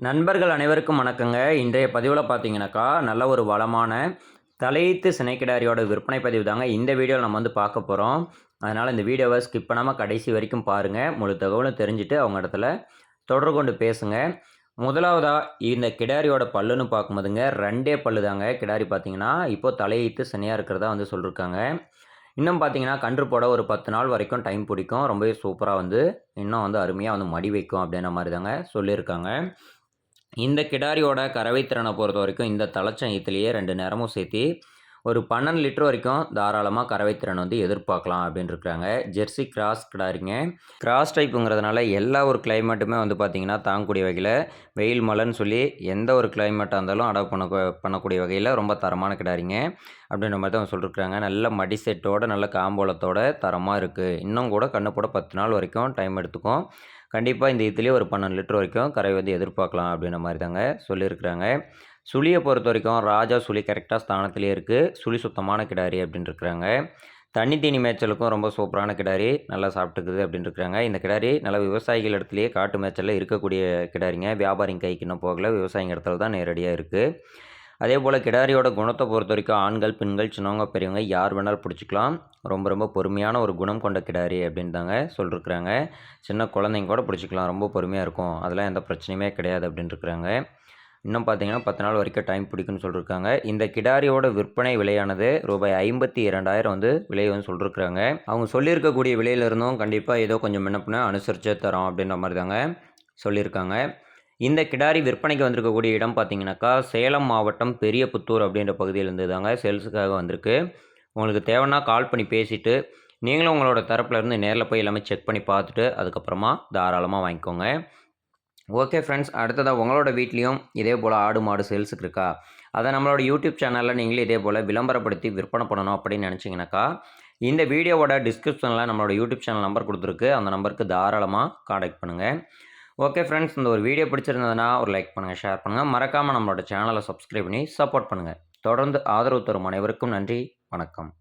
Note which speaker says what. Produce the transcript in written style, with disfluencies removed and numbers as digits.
Speaker 1: நண்பர்கள் அனைவருக்கும் வணக்கங்க. இன்றைய பதிவுல பார்த்தீங்கன்னாக்கா, நல்ல ஒரு வளமான தலையீத்து சினைக்கிடாரியோட விற்பனை பதிவு தாங்க இந்த வீடியோல நம்ம பார்க்க போறோம். அதனால இந்த வீடியோவ ஸ்கிப் பண்ணாம கடைசி வரைக்கும் பாருங்க. முழு தகவலும் தெரிஞ்சுட்டு அவங்க இடத்துல தொடர்பு கொண்டு பேசுங்க. முதலாவதா இந்த கிடாரியோட பல்லுன்னு பார்க்கும்போதுங்க, 2 பல்லு தாங்க. கிடாரி பார்த்தீங்கன்னா, இப்போ தலையீத்து சினையா இருக்கிறதா சொல்லியிருக்காங்க. இன்னும் பார்த்தீங்கன்னா, கன்று போட ஒரு 10 நாள் வரைக்கும் டைம் பிடிக்கும். ரொம்பவே சூப்பரா இன்னும் அருமையா மடி வைக்கும் அப்படின்ற மாரி தாங்க சொல்லியிருக்காங்க. இந்த கிடாரியோட கறவை திறனை பொறுத்தவரைக்கும் இந்த தலைச்சங்கத்திலேயே 2 நேரமும் சேர்த்தி ஒரு 12 லிட்டர் வரைக்கும் தாராளமா கறவை திறன் எதிர்பார்க்கலாம் அப்படின்னு இருக்காங்க. ஜெர்சி கிராஸ் கிடாரிங்க. கிராஸ் டைப்புங்கிறதுனால எல்லா ஒரு கிளைமேட்டுமே பார்த்தீங்கன்னா தாங்கக்கூடிய வகையில வெயில், மழைன்னு சொல்லி எந்த ஒரு கிளைமேட்டா இருந்தாலும் அடாப்ட் பண்ணக்கூடிய வகையில ரொம்ப தரமான கிடாரிங்க. அப்படின்ற மாரி தான் சொல்லியிருக்காங்க. நல்ல மடி செட்டோட, நல்ல காம்போலத்தோட தரமா இருக்கு. இன்னும் கூட கண்ணு போட 10 நாள் வரைக்கும் டைம் எடுத்துக்கும். கண்டிப்பா இந்த இதுலயே ஒரு 12 லிட்டர் வரைக்கும் கறவை எதிர்பார்க்கலாம் அப்படின்ற மாரி தாங்க சொல்லியிருக்கிறாங்க. சுழிய பொறுத்தவரைக்கும் ராஜா சுழி கரெக்ட்டா ஸ்தானத்திலேயே இருக்கு. சுழி சுத்தமான கிடாரி அப்படின்னு இருக்கிறாங்க. தண்ணி தீனி மேய்ச்சலுக்கும் ரொம்ப சூப்பரான கிடாரி. நல்லா சாப்பிட்டுக்குது அப்படின்னு இருக்கிறாங்க. இந்த கிடாரி நல்ல விவசாயிகள் இடத்துலயே காட்டு மேய்ச்சல்ல இருக்கக்கூடிய கிடாரிங்க. வியாபாரிங்க கைக்கு இன்னும் போகல. விவசாயிங்க இடத்துல தான் நேரடியா இருக்கு. அதேபோல கிடாரியோட குணத்த பொறுத்தவரைக்கும் ஆண்கள், பெண்கள், சின்னவங்க, பெரியவங்க யார் வேணாலும் பிடிச்சிக்கலாம். ரொம்ப ரொம்ப பொறுமையான ஒரு குணம் கொண்ட கிடாரி அப்படின்னு தாங்க சொல்லியிருக்கிறாங்க. சின்ன குழந்தைங்க கூட பிடிச்சிக்கலாம். ரொம்ப பொறுமையா இருக்கும். அதெல்லாம் எந்த பிரச்சனையுமே கிடையாது அப்படின்னு இருக்கிறாங்க. இன்னும் பார்த்தீங்கன்னா 10 நாள் வரைக்கும் டைம் பிடிக்கும்னு சொல்லியிருக்காங்க. இந்த கிடாரியோட விற்பனை விலையானது ரூபாய் 52,000 விலை சொல்லியிருக்கிறாங்க. அவங்க சொல்லியிருக்கக்கூடிய விலையிலிருந்தும் கண்டிப்பாக ஏதோ கொஞ்சம் முன்ன பின்ன அனுசரிச்சே தரோம் அப்படின்ற மாதிரி தாங்க சொல்லியிருக்காங்க. இந்த கிடாரி விற்பனைக்கு வந்திருக்கக்கூடிய இடம் பார்த்தீங்கன்னாக்கா, சேலம் மாவட்டம் பெரியபுத்தூர் அப்படின்ற பகுதியிலேருந்து தாங்க சேல்ஸுக்காக வந்திருக்கு. உங்களுக்கு தேவைன்னா கால் பண்ணி பேசிட்டு, நீங்களும் உங்களோட தரப்புலேருந்து நேரில் போய் எல்லாமே செக் பண்ணி பார்த்துட்டு, அதுக்கப்புறமா தாராளமா வாங்கிக்கோங்க. ஓகே ஃப்ரெண்ட்ஸ், அடுத்ததாக உங்களோட வீட்லேயும் இதே போல் ஆடு, மாடு சேல்ஸுக்கு இருக்கா? அதை நம்மளோட யூடியூப் சேனலில் நீங்களும் இதே போல் விளம்பரப்படுத்தி விற்பனை பண்ணணும் அப்படின்னு நினச்சிங்கனாக்கா, இந்த வீடியோவோட டிஸ்கிரிப்ஷனில் நம்மளோட யூடியூப் சேனல் நம்பர் கொடுத்துருக்கு. அந்த நம்பருக்கு தாராளமாக காண்டாக்ட் பண்ணுங்கள். ஓகே ஃப்ரெண்ட்ஸ், இந்த ஒரு வீடியோ பிடிச்சிருந்ததுன்னா ஒரு லைக் பண்ணுங்கள், ஷேர் பண்ணுங்கள். மறக்காமல் நம்மளோட சேனலை சப்ஸ்கிரைப் பண்ணி சப்போர்ட் பண்ணுங்கள். தொடர்ந்து ஆதரவு தரும் அனைவருக்கும் நன்றி. வணக்கம்.